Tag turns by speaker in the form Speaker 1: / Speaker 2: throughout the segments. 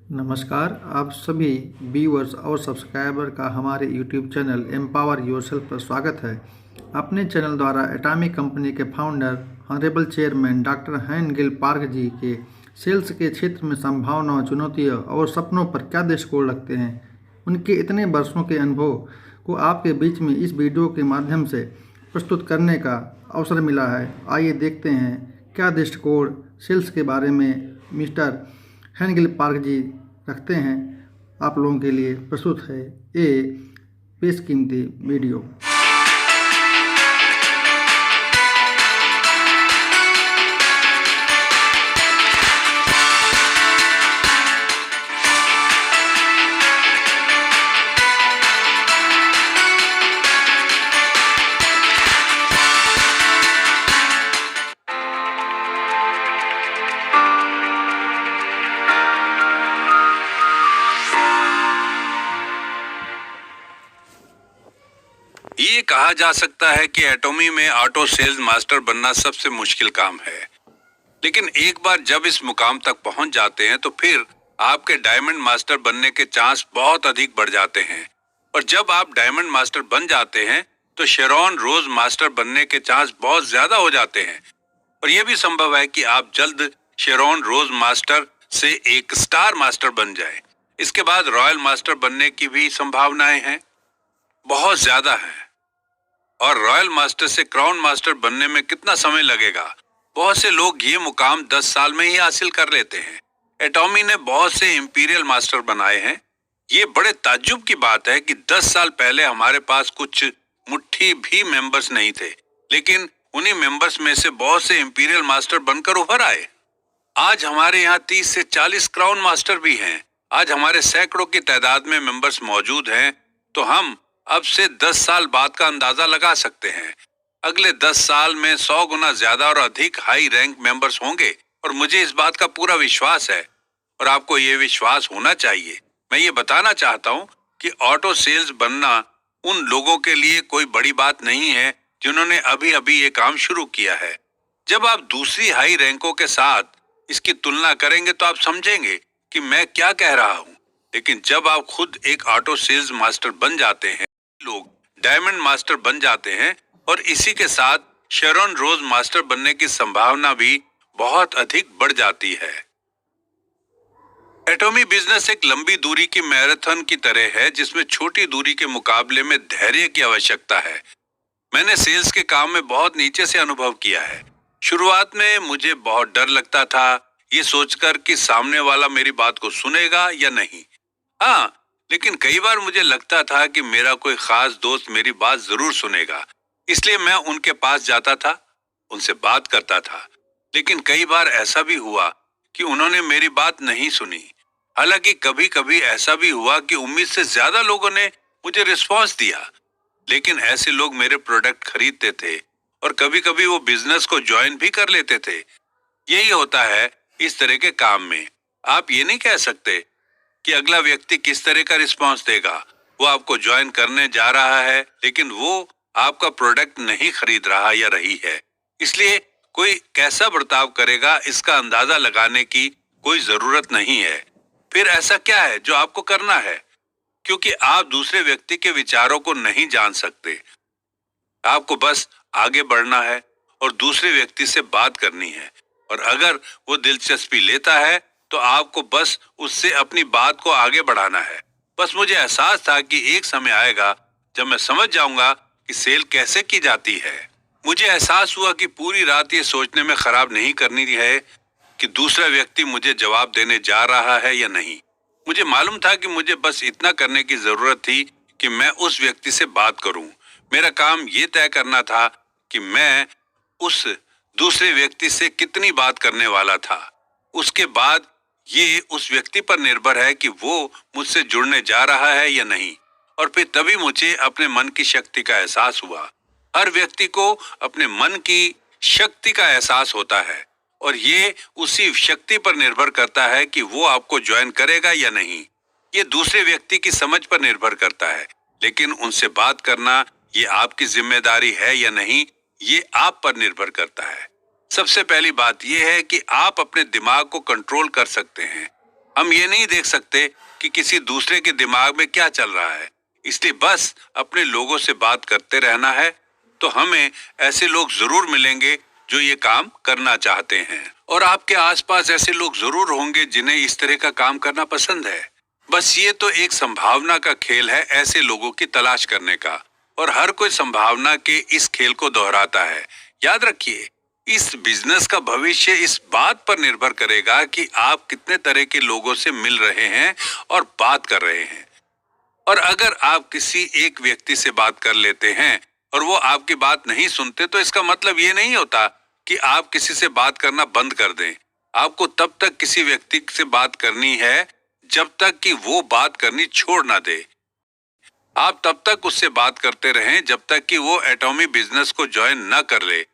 Speaker 1: नमस्कार, आप सभी व्यूअर्स और सब्सक्राइबर का हमारे यूट्यूब चैनल एम्पावर योरसेल्फ पर स्वागत है। अपने चैनल द्वारा एटॉमिक कंपनी के फाउंडर ऑनरेबल चेयरमैन डॉक्टर हैन गिल पार्क जी के सेल्स के क्षेत्र में संभावनाओं, चुनौतियों और सपनों पर क्या दृष्टिकोण रखते हैं, उनके इतने वर्षों के अनुभव को आपके बीच में इस वीडियो के माध्यम से प्रस्तुत करने का अवसर मिला है। आइए देखते हैं क्या दृष्टिकोण सेल्स के बारे में मिस्टर हैनगिल पार्क जी रखते हैं। आप लोगों के लिए प्रस्तुत है ये बेशकीमती वीडियो।
Speaker 2: ये कहा जा सकता है कि एटॉमी में ऑटो सेल्स मास्टर बनना सबसे मुश्किल काम है, लेकिन एक बार जब इस मुकाम तक पहुंच जाते हैं तो फिर आपके डायमंड मास्टर बनने के चांस बहुत अधिक बढ़ जाते हैं। और जब आप डायमंड मास्टर बन जाते हैं तो शेरॉन रोज मास्टर बनने के चांस बहुत ज्यादा हो जाते हैं। और यह भी संभव है कि आप जल्द शेरॉन रोज मास्टर से एक स्टार मास्टर बन जाएं। इसके बाद रॉयल मास्टर बनने की भी संभावनाएं हैं, बहुत ज्यादा है। और रॉयल मास्टर से क्राउन मास्टर बनने में कितना समय लगेगा? बहुत से लोग ये मुकाम 10 साल में ही हासिल कर लेते हैं। एटॉमी ने बहुत से इंपीरियल मास्टर बनाए हैं। ये बड़े ताज्जुब की बात है कि 10 साल पहले हमारे पास कुछ मुट्ठी भी मेंबर्स नहीं थे, लेकिन उन्हीं मेंबर्स में से बहुत से इंपीरियल मास्टर बनकर उभर आए। आज हमारे यहाँ 30 से 40 क्राउन मास्टर भी हैं। आज हमारे सैकड़ों की तादाद में मेंबर्स मौजूद हैं, तो हम अब से 10 साल बाद का अंदाजा लगा सकते हैं। अगले 10 साल में 100 गुना ज्यादा और अधिक हाई रैंक मेंबर्स होंगे, और मुझे इस बात का पूरा विश्वास है, और आपको ये विश्वास होना चाहिए। मैं ये बताना चाहता हूँ कि ऑटो सेल्स बनना उन लोगों के लिए कोई बड़ी बात नहीं है जिन्होंने अभी अभी ये काम शुरू किया है। जब आप दूसरी हाई रैंकों के साथ इसकी तुलना करेंगे तो आप समझेंगे कि मैं क्या कह रहा हूँ। लेकिन जब आप खुद एक ऑटो सेल्स मास्टर बन जाते हैं, लोग डायमंड मास्टर बन जाते हैं, और इसी के साथ शेरॉन रोज मास्टर बनने की संभावना भी बहुत अधिक बढ़ जाती है। एटॉमी बिजनेस एक लंबी दूरी की मैराथन की तरह है, जिसमें छोटी दूरी के मुकाबले में धैर्य की आवश्यकता है। मैंने सेल्स के काम में बहुत नीचे से अनुभव किया है। शुरुआत में मुझे बहुत डर लगता था, ये सोचकर कि सामने वाला मेरी बात को सुनेगा या नहीं। हाँ, लेकिन कई बार मुझे लगता था कि मेरा कोई खास दोस्त मेरी बात जरूर सुनेगा, इसलिए मैं उनके पास जाता था, उनसे बात करता था। लेकिन कई बार ऐसा भी हुआ कि उन्होंने मेरी बात नहीं सुनी। हालांकि कभी कभी ऐसा भी हुआ कि उम्मीद से ज्यादा लोगों ने मुझे रिस्पॉन्स दिया, लेकिन ऐसे लोग मेरे प्रोडक्ट खरीदते थे, और कभी कभी वो बिजनेस को ज्वाइन भी कर लेते थे। यही होता है इस तरह के काम में। आप ये नहीं कह सकते कि अगला व्यक्ति किस तरह का रिस्पांस देगा। वो आपको ज्वाइन करने जा रहा है, लेकिन वो आपका प्रोडक्ट नहीं खरीद रहा या रही है, इसलिए कोई कैसा बर्ताव करेगा इसका अंदाजा लगाने की कोई जरूरत नहीं है। फिर ऐसा क्या है जो आपको करना है? क्योंकि आप दूसरे व्यक्ति के विचारों को नहीं जान सकते। आपको बस आगे बढ़ना है और दूसरे व्यक्ति से बात करनी है, और अगर वो दिलचस्पी लेता है तो आपको बस उससे अपनी बात को आगे बढ़ाना है। बस मुझे एहसास था कि एक समय आएगा जब मैं समझ जाऊंगा कि सेल कैसे की जाती है। मुझे एहसास हुआ कि पूरी रात ये सोचने में खराब नहीं करनी है कि दूसरा व्यक्ति मुझे जवाब देने जा रहा है या नहीं। मुझे मालूम था कि मुझे बस इतना करने की जरूरत थी कि मैं उस व्यक्ति से बात करूं। मेरा काम ये तय करना था कि मैं उस दूसरे व्यक्ति से कितनी बात करने वाला था। उसके बाद ये उस व्यक्ति पर निर्भर है कि वो मुझसे जुड़ने जा रहा है या नहीं। और फिर तभी मुझे अपने मन की शक्ति का एहसास हुआ। हर व्यक्ति को अपने मन की शक्ति का एहसास होता है, और ये उसी शक्ति पर निर्भर करता है कि वो आपको ज्वाइन करेगा या नहीं। ये दूसरे व्यक्ति की समझ पर निर्भर करता है, लेकिन उनसे बात करना ये आपकी जिम्मेदारी है या नहीं, ये आप पर निर्भर करता है। सबसे पहली बात यह है कि आप अपने दिमाग को कंट्रोल कर सकते हैं। हम ये नहीं देख सकते कि किसी दूसरे के दिमाग में क्या चल रहा है, इसलिए बस अपने लोगों से बात करते रहना है। तो हमें ऐसे लोग जरूर मिलेंगे जो ये काम करना चाहते हैं, और आपके आसपास ऐसे लोग जरूर होंगे जिन्हें इस तरह का काम करना पसंद है। बस ये तो एक संभावना का खेल है ऐसे लोगों की तलाश करने का, और हर कोई संभावना के इस खेल को दोहराता है। याद रखिए, इस बिजनेस का भविष्य इस बात पर निर्भर करेगा कि आप कितने तरह के लोगों से मिल रहे हैं और बात कर रहे हैं। और अगर आप किसी एक व्यक्ति से बात कर लेते हैं और वो आपकी बात नहीं सुनते, तो इसका मतलब ये नहीं होता कि आप किसी से बात करना बंद कर दें। आपको तब तक किसी व्यक्ति से बात करनी है जब तक कि वो बात करनी छोड़ ना दे। आप तब तक उससे बात करते रहें जब तक कि वो एटॉमी बिजनेस को ज्वाइन न कर ले।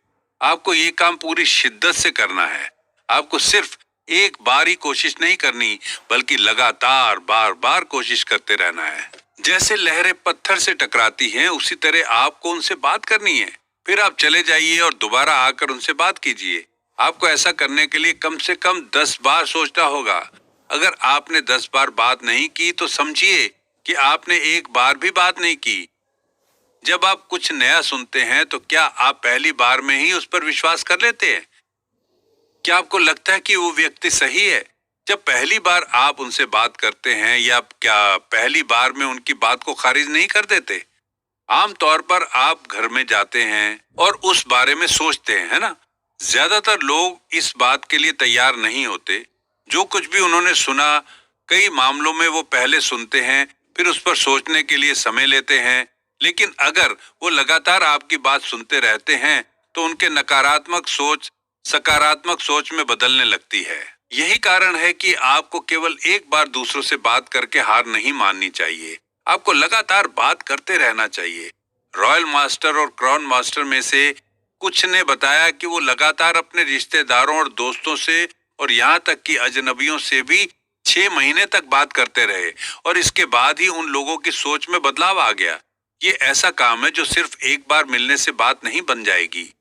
Speaker 2: आपको ये काम पूरी शिद्दत से करना है। आपको सिर्फ एक बार ही कोशिश नहीं करनी, बल्कि लगातार बार बार कोशिश करते रहना है। जैसे लहरें पत्थर से टकराती हैं, उसी तरह आपको उनसे बात करनी है। फिर आप चले जाइए और दोबारा आकर उनसे बात कीजिए। आपको ऐसा करने के लिए कम से कम 10 बार सोचना होगा। अगर आपने 10 बार बात नहीं की तो समझिए कि आपने एक बार भी बात नहीं की। जब आप कुछ नया सुनते हैं तो क्या आप पहली बार में ही उस पर विश्वास कर लेते हैं? क्या आपको लगता है कि वो व्यक्ति सही है? जब पहली बार आप उनसे बात करते हैं, या क्या पहली बार में उनकी बात को खारिज नहीं कर देते? आमतौर पर आप घर में जाते हैं और उस बारे में सोचते हैं, है ना? ज्यादातर लोग इस बात के लिए तैयार नहीं होते। जो कुछ भी उन्होंने सुना, कई मामलों में वो पहले सुनते हैं, फिर उस पर सोचने के लिए समय लेते हैं। लेकिन अगर वो लगातार आपकी बात सुनते रहते हैं तो उनके नकारात्मक सोच सकारात्मक सोच में बदलने लगती है। यही कारण है कि आपको केवल एक बार दूसरों से बात करके हार नहीं माननी चाहिए। आपको लगातार बात करते रहना चाहिए। रॉयल मास्टर और क्राउन मास्टर में से कुछ ने बताया कि वो लगातार अपने रिश्तेदारों और दोस्तों से और यहाँ तक कि अजनबियों से भी 6 महीने तक बात करते रहे, और इसके बाद ही उन लोगों की सोच में बदलाव आ गया। ये ऐसा काम है जो सिर्फ एक बार मिलने से बात नहीं बन जाएगी।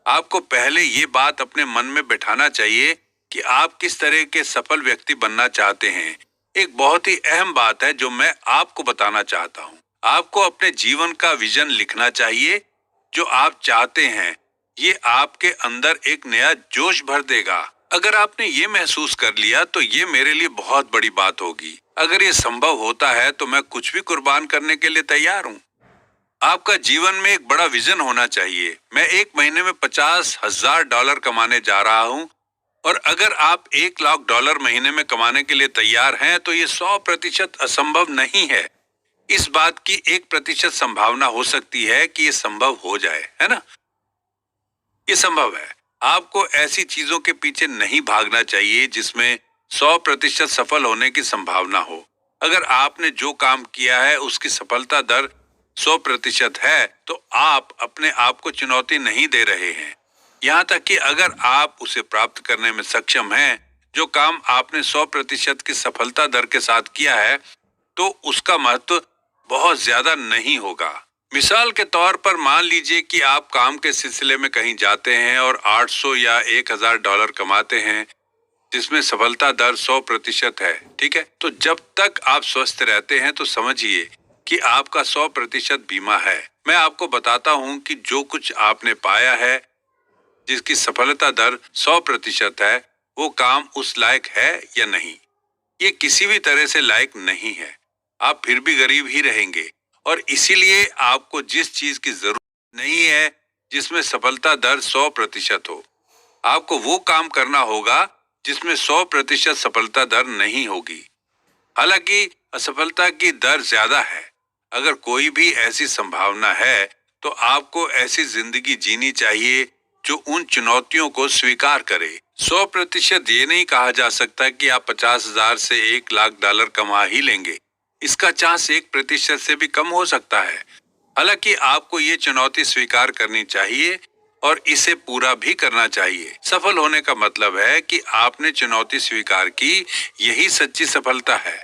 Speaker 2: आपको पहले ये बात अपने मन में बैठाना चाहिए कि आप किस तरह के सफल व्यक्ति बनना चाहते हैं। एक बहुत ही अहम बात है जो मैं आपको बताना चाहता हूँ। आपको अपने जीवन का विजन लिखना चाहिए। जो आप चाहते हैं, ये आपके अंदर एक नया जोश भर देगा। अगर आपने ये महसूस कर लिया तो ये मेरे लिए बहुत बड़ी बात होगी। अगर ये संभव होता है तो मैं कुछ भी कुर्बान करने के लिए तैयार हूँ। आपका जीवन में एक बड़ा विजन होना चाहिए। मैं 1 महीने में $50,000 कमाने जा रहा हूँ, और अगर आप $1,00,000 महीने में कमाने के लिए तैयार हैं तो ये 100% असंभव नहीं है। इस बात की 1% संभावना हो सकती है कि ये संभव हो जाए, है ना? ये संभव है। आपको ऐसी चीजों के पीछे नहीं भागना चाहिए जिसमें 100% सफल होने की संभावना हो। अगर आपने जो काम किया है उसकी सफलता दर 100% है तो आप अपने आप को चुनौती नहीं दे रहे हैं। यहाँ तक कि अगर आप उसे प्राप्त करने में सक्षम हैं, जो काम आपने 100% की सफलता दर के साथ किया है, तो उसका महत्व बहुत ज्यादा नहीं होगा। मिसाल के तौर पर मान लीजिए कि आप काम के सिलसिले में कहीं जाते हैं और 800 या $1,000 कमाते हैं, जिसमें सफलता दर 100% है। ठीक है, तो जब तक आप स्वस्थ रहते हैं तो समझिए कि आपका 100% बीमा है। मैं आपको बताता हूं कि जो कुछ आपने पाया है, जिसकी सफलता दर 100% है, वो काम उस लायक है या नहीं। ये किसी भी तरह से लायक नहीं है। आप फिर भी गरीब ही रहेंगे, और इसीलिए आपको जिस चीज की जरूरत नहीं है जिसमें सफलता दर 100% हो, आपको वो काम करना होगा जिसमें 100% सफलता दर नहीं होगी। हालांकि असफलता की दर ज्यादा है। अगर कोई भी ऐसी संभावना है तो आपको ऐसी जिंदगी जीनी चाहिए जो उन चुनौतियों को स्वीकार करे। 100% ये नहीं कहा जा सकता कि आप 50,000 से $1,00,000 कमा ही लेंगे। इसका चांस 1% से भी कम हो सकता है। हालांकि आपको ये चुनौती स्वीकार करनी चाहिए और इसे पूरा भी करना चाहिए। सफल होने का मतलब है कि आपने चुनौती स्वीकार की, यही सच्ची सफलता है।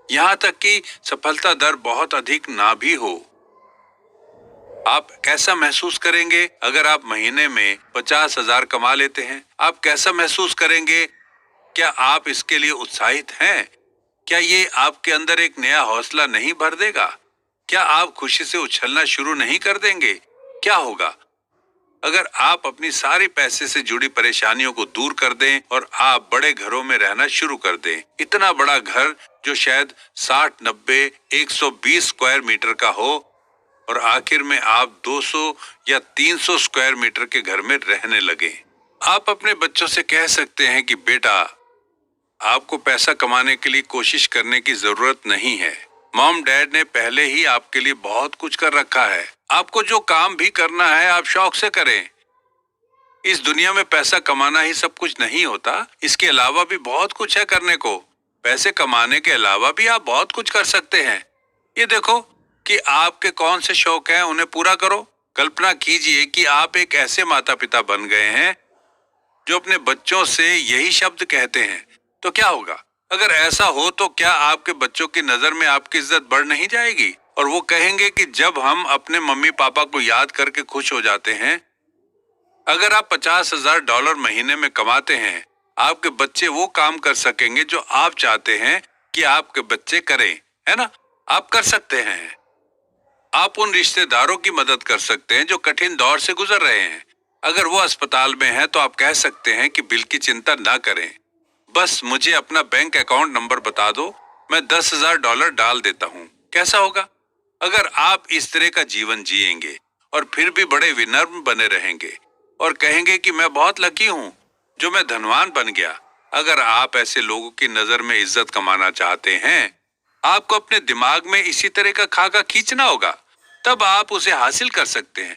Speaker 2: यहाँ तक कि सफलता दर बहुत अधिक ना भी हो। आप कैसा महसूस करेंगे अगर आप महीने में 50,000 कमा लेते हैं? आप कैसा महसूस करेंगे क्या आप इसके लिए उत्साहित हैं? क्या ये आपके अंदर एक नया हौसला नहीं भर देगा? क्या आप खुशी से उछलना शुरू नहीं कर देंगे? क्या होगा अगर आप अपनी सारी पैसे से जुड़ी परेशानियों को दूर कर दें और आप बड़े घरों में रहना शुरू कर दें? इतना बड़ा घर जो शायद 60, 90, 120 स्क्वायर मीटर का हो और आखिर में आप 200 या 300 स्क्वायर मीटर के घर में रहने लगे। आप अपने बच्चों से कह सकते हैं कि बेटा, आपको पैसा कमाने के लिए कोशिश करने की जरूरत नहीं है। मॉम डैड ने पहले ही आपके लिए बहुत कुछ कर रखा है। आपको जो काम भी करना है आप शौक से करें। इस दुनिया में पैसा कमाना ही सब कुछ नहीं होता, इसके अलावा भी बहुत कुछ है करने को। पैसे कमाने के अलावा भी आप बहुत कुछ कर सकते हैं। ये देखो कि आपके कौन से शौक हैं, उन्हें पूरा करो। कल्पना कीजिए कि आप एक ऐसे माता पिता बन गए हैं जो अपने बच्चों से यही शब्द कहते हैं, तो क्या होगा? अगर ऐसा हो तो क्या आपके बच्चों की नजर में आपकी इज्जत बढ़ नहीं जाएगी और वो कहेंगे कि जब हम अपने मम्मी पापा को याद करके खुश हो जाते हैं। अगर आप $50,000 महीने में कमाते हैं, आपके बच्चे वो काम कर सकेंगे जो आप चाहते हैं कि आपके बच्चे करें, है ना? आप कर सकते हैं। आप उन रिश्तेदारों की मदद कर सकते हैं जो कठिन दौर से गुजर रहे हैं। अगर वो अस्पताल में है तो आप कह सकते हैं कि बिल की चिंता ना करें, बस मुझे अपना बैंक अकाउंट नंबर बता दो, मैं $10,000 डाल देता हूँ। कैसा होगा अगर आप इस तरह का जीवन जिएंगे और फिर भी बड़े विनम्र बने रहेंगे और कहेंगे कि मैं बहुत लकी हूँ जो मैं धनवान बन गया। अगर आप ऐसे लोगों की नजर में इज्जत कमाना चाहते हैं, आपको अपने दिमाग में इसी तरह का खाका खींचना होगा, तब आप उसे हासिल कर सकते हैं।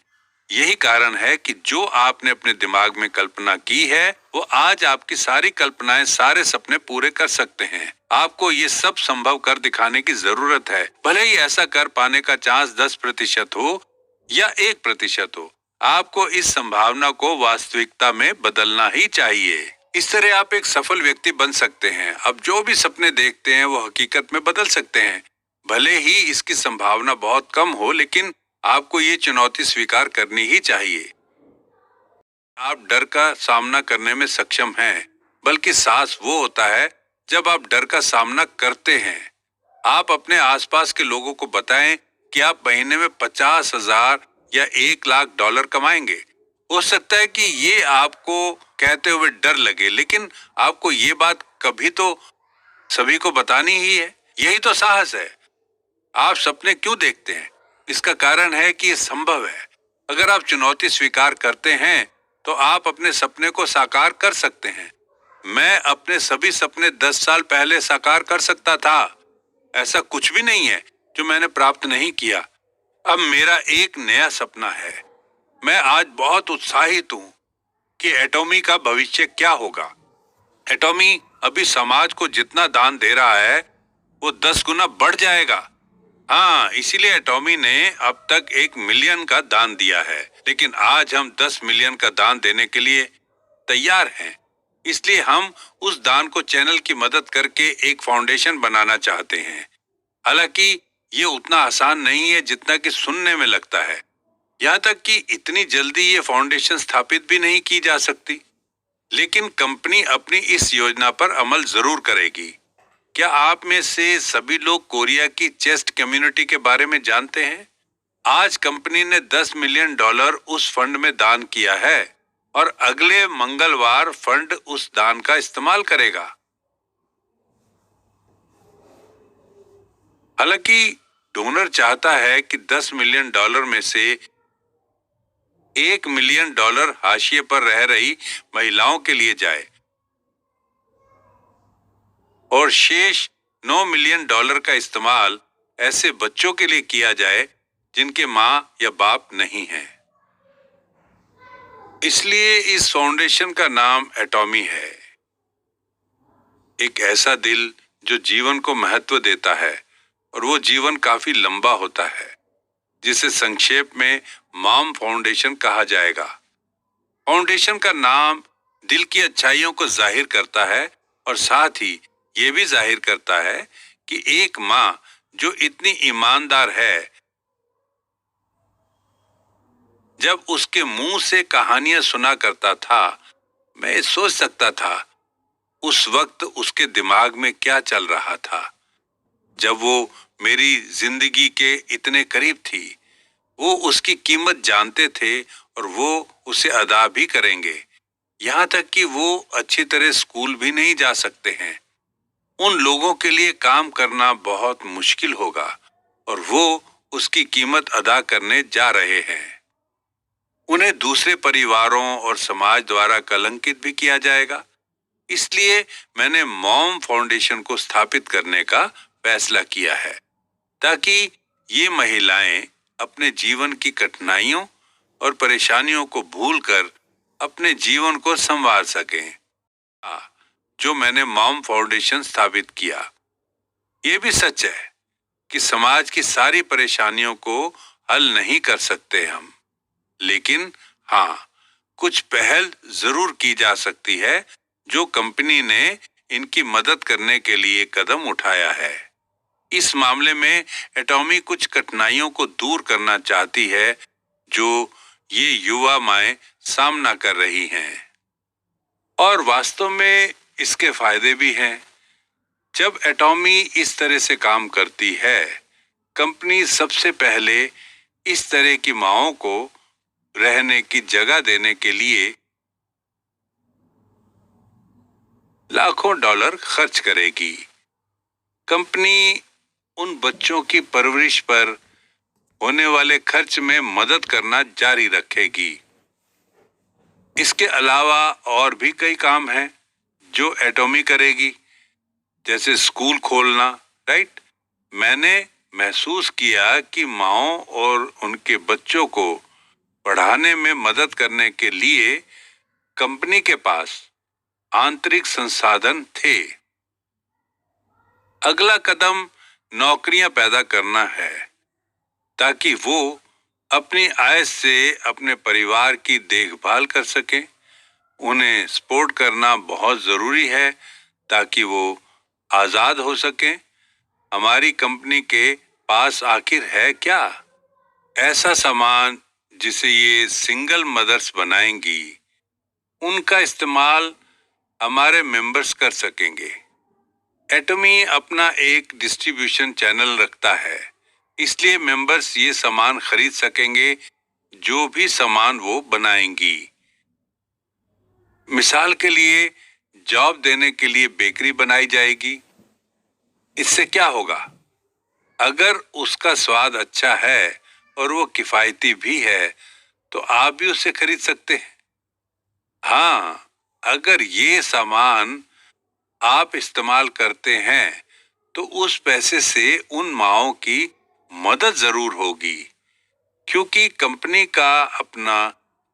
Speaker 2: यही कारण है कि जो आपने अपने दिमाग में कल्पना की है वो आज आपकी सारी कल्पनाएं, सारे सपने पूरे कर सकते हैं। आपको ये सब संभव कर दिखाने की जरूरत है। भले ही ऐसा कर पाने का चांस 10% हो या 1% हो, आपको इस संभावना को वास्तविकता में बदलना ही चाहिए। इस तरह आप एक सफल व्यक्ति बन सकते हैं। अब जो भी सपने देखते हैं वो हकीकत में बदल सकते हैं। भले ही इसकी संभावना बहुत कम हो, लेकिन आपको ये चुनौती स्वीकार करनी ही चाहिए। आप डर का सामना करने में सक्षम हैं, बल्कि साहस वो होता है जब आप डर का सामना करते हैं। आप अपने आसपास के लोगों को बताएं कि आप महीने में 50,000 या $1,00,000 कमाएंगे। हो सकता है कि ये आपको कहते हुए डर लगे, लेकिन आपको ये बात कभी तो सभी को बतानी ही है। यही तो साहस है। आप सपने क्यों देखते हैं? इसका कारण है कि ये संभव है। अगर आप चुनौती स्वीकार करते हैं तो आप अपने सपने को साकार कर सकते हैं। मैं अपने सभी सपने 10 साल पहले साकार कर सकता था। ऐसा कुछ भी नहीं है जो मैंने प्राप्त नहीं किया। अब मेरा एक नया सपना है। मैं आज बहुत उत्साहित हूँ कि एटॉमी का भविष्य क्या होगा। एटॉमी अभी समाज को जितना दान दे रहा है वो 10 गुना बढ़ जाएगा। हाँ, इसीलिए एटॉमी ने अब तक 1 मिलियन का दान दिया है, लेकिन आज हम 10 मिलियन का दान देने के लिए तैयार हैं। इसलिए हम उस दान को चैनल की मदद करके एक फाउंडेशन बनाना चाहते हैं। हालांकि ये उतना आसान नहीं है जितना कि सुनने में लगता है। यहाँ तक कि इतनी जल्दी ये फाउंडेशन स्थापित भी नहीं की जा सकती, लेकिन कंपनी अपनी इस योजना पर अमल जरूर करेगी। क्या आप में से सभी लोग कोरिया की चेस्ट कम्युनिटी के बारे में जानते हैं? आज कंपनी ने $10 मिलियन उस फंड में दान किया है और अगले मंगलवार फंड उस दान का इस्तेमाल करेगा। हालांकि डोनर चाहता है कि $10 मिलियन में से $1 मिलियन हाशिए पर रह रही महिलाओं के लिए जाए और शेष $9 मिलियन का इस्तेमाल ऐसे बच्चों के लिए किया जाए जिनके मां या बाप नहीं है। इसलिए इस फाउंडेशन का नाम एटॉमी है। एक ऐसा दिल जो जीवन को महत्व देता है और वो जीवन काफी लंबा होता है, जिसे संक्षेप में मॉम फाउंडेशन कहा जाएगा। फाउंडेशन का नाम दिल की अच्छाइयों को जाहिर करता है और साथ ही ये भी जाहिर करता है कि एक मां जो इतनी ईमानदार है, जब उसके मुंह से कहानियां सुना करता था, मैं सोच सकता था उस वक्त उसके दिमाग में क्या चल रहा था जब वो मेरी जिंदगी के इतने करीब थी। वो उसकी कीमत जानते थे और वो उसे अदा भी करेंगे। यहाँ तक कि वो अच्छी तरह स्कूल भी नहीं जा सकते हैं। उन लोगों के लिए काम करना बहुत मुश्किल होगा और वो उसकी कीमत अदा करने जा रहे हैं। उन्हें दूसरे परिवारों और समाज द्वारा कलंकित भी किया जाएगा। इसलिए मैंने मॉम फाउंडेशन को स्थापित करने का फैसला किया है ताकि ये महिलाएं अपने जीवन की कठिनाइयों और परेशानियों को भूलकर अपने जीवन को संवार सकें। जो मैंने मॉम फाउंडेशन स्थापित किया, ये भी सच है कि समाज की सारी परेशानियों को हल नहीं कर सकते हम, लेकिन हाँ, कुछ पहल जरूर की जा सकती है जो कंपनी ने इनकी मदद करने के लिए कदम उठाया है। इस मामले में एटॉमी कुछ कठिनाइयों को दूर करना चाहती है जो ये युवा माएं सामना कर रही हैं, और वास्तव में इसके फायदे भी हैं। जब एटॉमी इस तरह से काम करती है, कंपनी सबसे पहले इस तरह की माओं को रहने की जगह देने के लिए लाखों डॉलर खर्च करेगी। कंपनी उन बच्चों की परवरिश पर होने वाले खर्च में मदद करना जारी रखेगी। इसके अलावा और भी कई काम हैं जो एटॉमी करेगी, जैसे स्कूल खोलना, राइट? मैंने महसूस किया कि माओं और उनके बच्चों को पढ़ाने में मदद करने के लिए कंपनी के पास आंतरिक संसाधन थे। अगला कदम नौकरियां पैदा करना है ताकि वो अपनी आय से अपने परिवार की देखभाल कर सकें। उन्हें सपोर्ट करना बहुत जरूरी है ताकि वो आजाद हो सकें। हमारी कंपनी के पास आखिर है क्या ऐसा सामान जिसे ये सिंगल मदर्स बनाएंगी? उनका इस्तेमाल हमारे मेंबर्स कर सकेंगे। एटॉमी अपना एक डिस्ट्रीब्यूशन चैनल रखता है, इसलिए मेंबर्स ये सामान खरीद सकेंगे जो भी सामान वो बनाएंगी। मिसाल के लिए जॉब देने के लिए बेकरी बनाई जाएगी। इससे क्या होगा? अगर उसका स्वाद अच्छा है और वो किफायती भी है तो आप भी उसे खरीद सकते हैं। हाँ, अगर ये सामान आप इस्तेमाल करते हैं तो उस पैसे से उन माओं की मदद जरूर होगी, क्योंकि कंपनी का अपना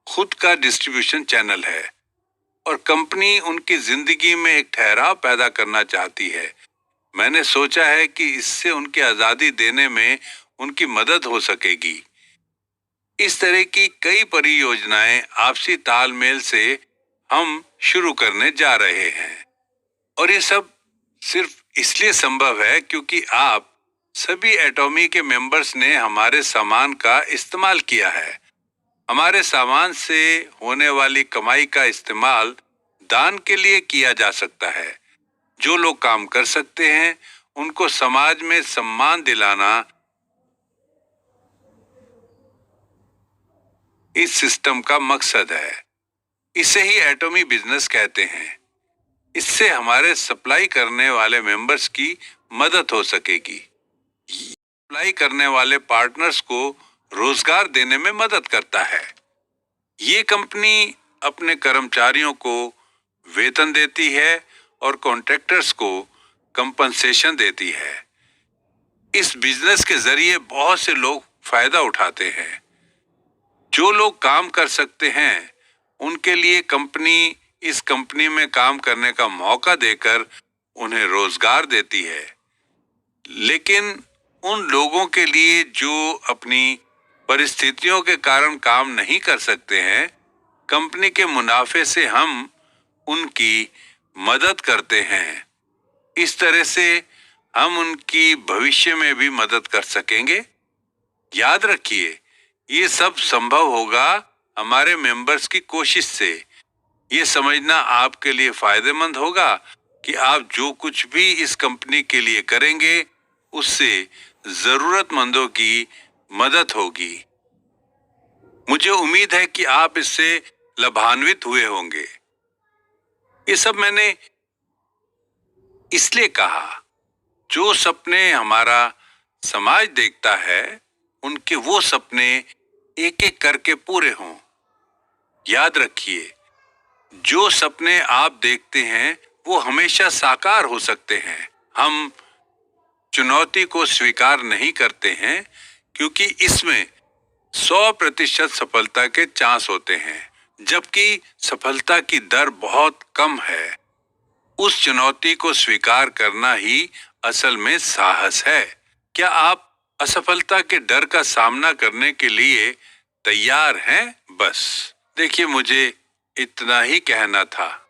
Speaker 2: खुद का डिस्ट्रीब्यूशन चैनल है और कंपनी उनकी जिंदगी में एक ठहराव पैदा करना चाहती है। मैंने सोचा है कि इससे उनकी आजादी देने में उनकी मदद हो सकेगी। इस तरह की कई परियोजनाएं आपसी तालमेल से हम शुरू करने जा रहे हैं, और ये सब सिर्फ इसलिए संभव है क्योंकि आप सभी एटॉमी के मेंबर्स ने हमारे सामान का इस्तेमाल किया है। हमारे सामान से होने वाली कमाई का इस्तेमाल दान के लिए किया जा सकता है। जो लोग काम कर सकते हैं उनको समाज में सम्मान दिलाना इस सिस्टम का मकसद है। इसे ही एटॉमी बिजनेस कहते हैं। इससे हमारे सप्लाई करने वाले मेंबर्स की मदद हो सकेगी। सप्लाई करने वाले पार्टनर्स को रोजगार देने में मदद करता है। ये कंपनी अपने कर्मचारियों को वेतन देती है और कॉन्ट्रैक्टर्स को कंपनसेशन देती है। इस बिजनेस के जरिए बहुत से लोग फायदा उठाते हैं। जो लोग काम कर सकते हैं उनके लिए कंपनी इस कंपनी में काम करने का मौका देकर उन्हें रोजगार देती है। लेकिन उन लोगों के लिए जो अपनी परिस्थितियों के कारण काम नहीं कर सकते हैं, कंपनी के मुनाफे से हम उनकी मदद करते हैं। इस तरह से हम उनकी भविष्य में भी मदद कर सकेंगे। याद रखिए, ये सब संभव होगा हमारे मेंबर्स की कोशिश से। ये समझना आपके लिए फायदेमंद होगा कि आप जो कुछ भी इस कंपनी के लिए करेंगे उससे जरूरतमंदों की मदद होगी। मुझे उम्मीद है कि आप इससे लाभान्वित हुए होंगे। ये सब मैंने इसलिए कहा, जो सपने हमारा समाज देखता है उनके वो सपने एक एक करके पूरे हों। याद रखिए, जो सपने आप देखते हैं वो हमेशा साकार हो सकते हैं। हम चुनौती को स्वीकार नहीं करते हैं क्योंकि इसमें 100% सफलता के चांस होते हैं, जबकि सफलता की दर बहुत कम है। उस चुनौती को स्वीकार करना ही असल में साहस है। क्या आप असफलता के डर का सामना करने के लिए तैयार हैं? बस देखिए, मुझे इतना ही कहना था।